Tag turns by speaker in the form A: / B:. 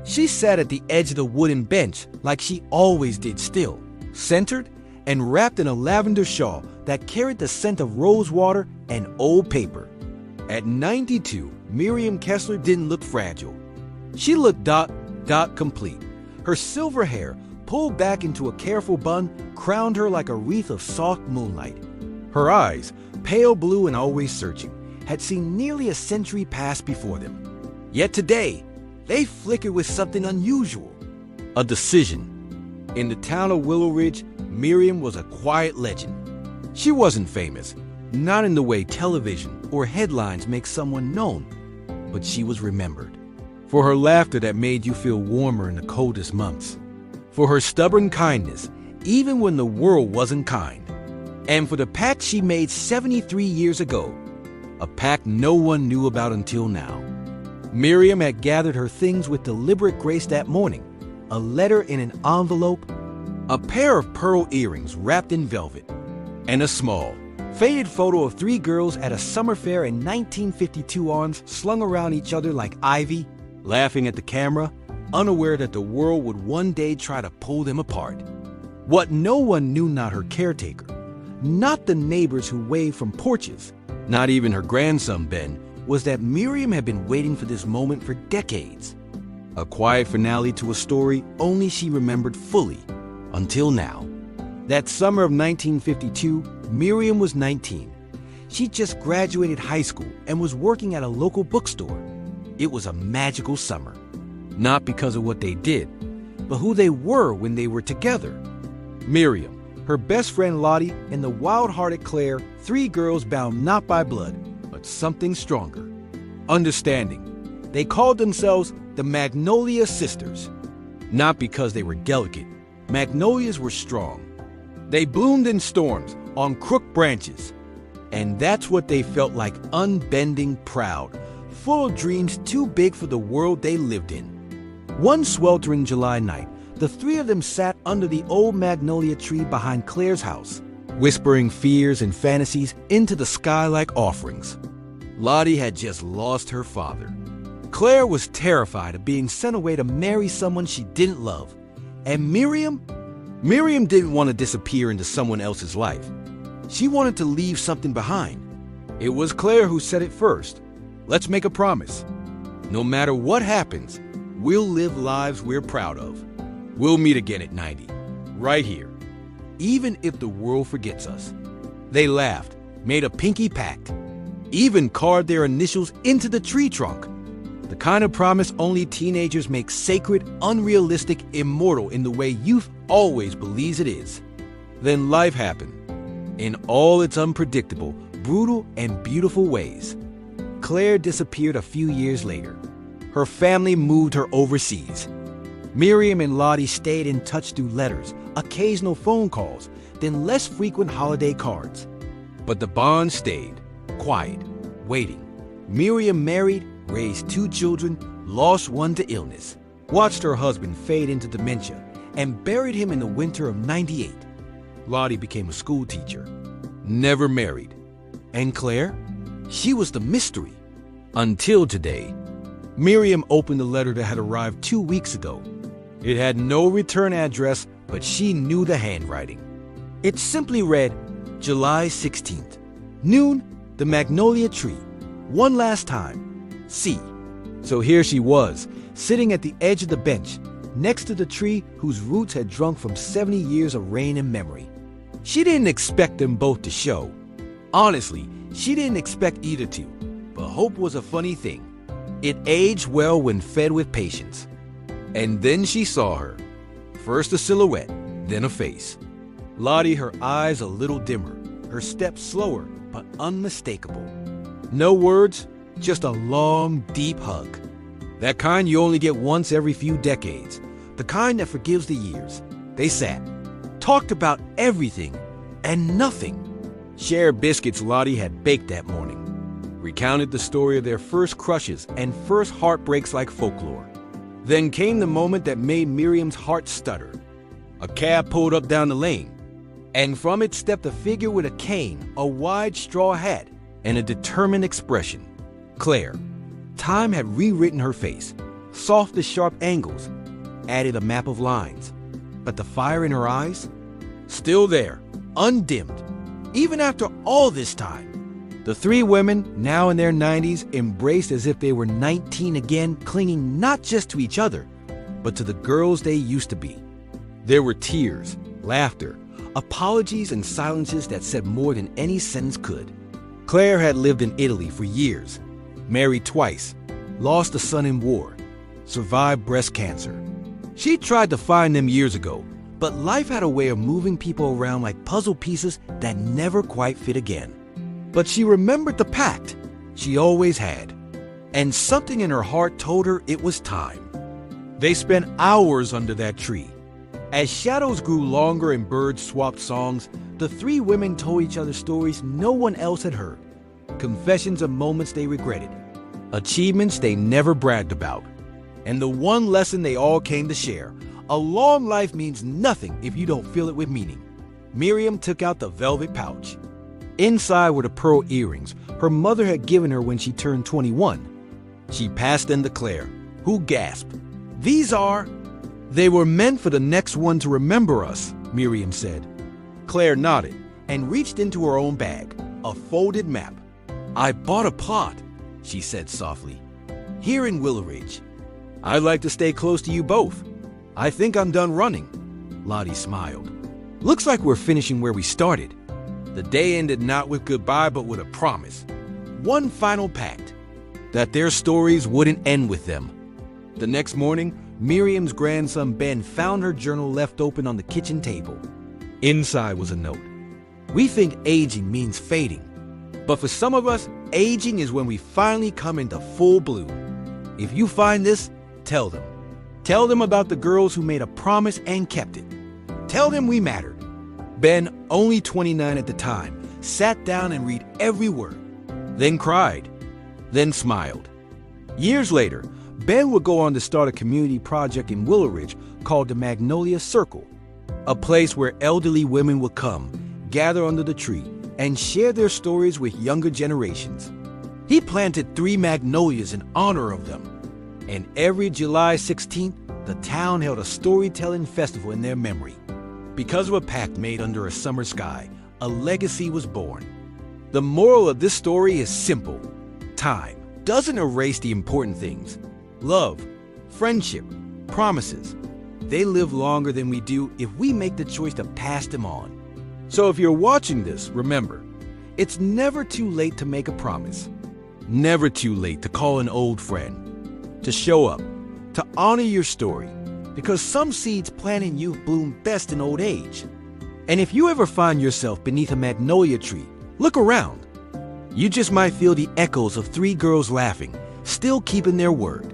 A: She sat at the edge of the wooden bench like she always did, still, centered and wrapped in a lavender shawl that carried the scent of rose water and old paper. At 92, Miriam Kessler didn't look fragile. She looked complete. Her silver hair, pulled back into a careful bun, crowned her like a wreath of soft moonlight. Her eyes, pale blue and always searching, had seen nearly a century pass before them. Yet today, they flickered with something unusual. A decision. In the town of Willow Ridge, Miriam was a quiet legend. She wasn't famous, not in the way television or headlines make someone known, but she was remembered. For her laughter that made you feel warmer in the coldest months. For her stubborn kindness, even when the world wasn't kind. And for the pact she made 73 years ago, a pact no one knew about until now. Miriam had gathered her things with deliberate grace that morning, a letter in an envelope, a pair of pearl earrings wrapped in velvet, and a small, faded photo of 3 girls at a summer fair in 1952, arms slung around each other like ivy, laughing at the camera, unaware that the world would one day try to pull them apart. What no one knew, not her caretaker, not the neighbors who waved from porches, not even her grandson Ben, was that Miriam had been waiting for this moment for decades. A quiet finale to a story only she remembered fully, until now. That summer of 1952, Miriam was 19. She just graduated high school and was working at a local bookstore. It was a magical summer. Not because of what they did, but who they were when they were together. Miriam, her best friend Lottie, and the wild-hearted Claire, 3 girls bound not by blood, but something stronger. Understanding. They called themselves the Magnolia Sisters. Not because they were delicate. Magnolias were strong. They bloomed in storms, on crooked branches. And that's what they felt like, unbending, proud, full of dreams too big for the world they lived in. One sweltering July night, the 3 of them sat under the old magnolia tree behind Claire's house, whispering fears and fantasies into the sky like offerings. Lottie had just lost her father. Claire was terrified of being sent away to marry someone she didn't love. And Miriam didn't want to disappear into someone else's life. She wanted to leave something behind. It was Claire who said it first. Let's make a promise. No matter what happens, we'll live lives we're proud of. We'll meet again at 90, right here, even if the world forgets us. They laughed, made a pinky pact, even carved their initials into the tree trunk. The kind of promise only teenagers make sacred, unrealistic, immortal in the way youth always believes it is. Then life happened, in all its unpredictable, brutal, and beautiful ways. Claire disappeared a few years later. Her family moved her overseas. Miriam and Lottie stayed in touch through letters, occasional phone calls, then less frequent holiday cards. But the bond stayed, quiet, waiting. Miriam married, raised 2 children, lost one to illness, watched her husband fade into dementia, and buried him in the winter of '98. Lottie became a school teacher, never married. And Claire? She was the mystery. Until today. Miriam opened the letter that had arrived 2 weeks ago. It had no return address, but she knew the handwriting. It simply read, July 16th, noon, the magnolia tree. One last time. See. So here she was, sitting at the edge of the bench, next to the tree whose roots had drunk from 70 years of rain and memory. She didn't expect them both to show. Honestly, she didn't expect either to, but hope was a funny thing. It aged well when fed with patience. And then she saw her. First a silhouette, then a face. Lottie, her eyes a little dimmer, her steps slower but unmistakable. No words, just a long, deep hug. That kind you only get once every few decades. The kind that forgives the years. They sat, talked about everything and nothing. Shared biscuits Lottie had baked that morning. Recounted the story of their first crushes and first heartbreaks like folklore. Then came the moment that made Miriam's heart stutter. A cab pulled up down the lane, and from it stepped a figure with a cane, a wide straw hat, and a determined expression. Claire. Time had rewritten her face. soft as sharp angles, added a map of lines. But the fire in her eyes? Still there, undimmed, even after all this time. The three women, now in their 90s, embraced as if they were 19 again, clinging not just to each other, but to the girls they used to be. There were tears, laughter, apologies, and silences that said more than any sentence could. Claire had lived in Italy for years, married twice, lost a son in war, survived breast cancer. She tried to find them years ago, but life had a way of moving people around like puzzle pieces that never quite fit again. But she remembered the pact she always had, and something in her heart told her it was time. They spent hours under that tree. As shadows grew longer and birds swapped songs, the three women told each other stories no one else had heard, confessions of moments they regretted, achievements they never bragged about, and the one lesson they all came to share: a long life means nothing if you don't fill it with meaning. Miriam took out the velvet pouch. Inside were the pearl earrings her mother had given her when she turned 21. She passed them to Claire, who gasped. "These are..." "They were meant for the next one to remember us," Miriam said. Claire nodded and reached into her own bag, a folded map. "I bought a plot," she said softly, "here in Willow Ridge. I'd like to stay close to you both. I think I'm done running." Lottie smiled. "Looks like we're finishing where we started." The day ended not with goodbye, but with a promise. One final pact: that their stories wouldn't end with them. The next morning, Miriam's grandson Ben found her journal left open on the kitchen table. Inside was a note. "We think aging means fading, but for some of us, aging is when we finally come into full bloom. If you find this, tell them. Tell them about the girls who made a promise and kept it. Tell them we mattered." Ben, only 29 at the time, sat down and read every word, then cried, then smiled. Years later, Ben would go on to start a community project in Willow Ridge called the Magnolia Circle, a place where elderly women would come, gather under the tree, and share their stories with younger generations. He planted 3 magnolias in honor of them, and every July 16th, the town held a storytelling festival in their memory. Because of a pact made under a summer sky, a legacy was born. The moral of this story is simple. Time doesn't erase the important things. Love, friendship, promises. They live longer than we do if we make the choice to pass them on. So if you're watching this, remember, it's never too late to make a promise. Never too late to call an old friend, to show up, to honor your story, because some seeds planted in youth bloom best in old age. And if you ever find yourself beneath a magnolia tree, look around. You just might feel the echoes of 3 girls laughing, still keeping their word.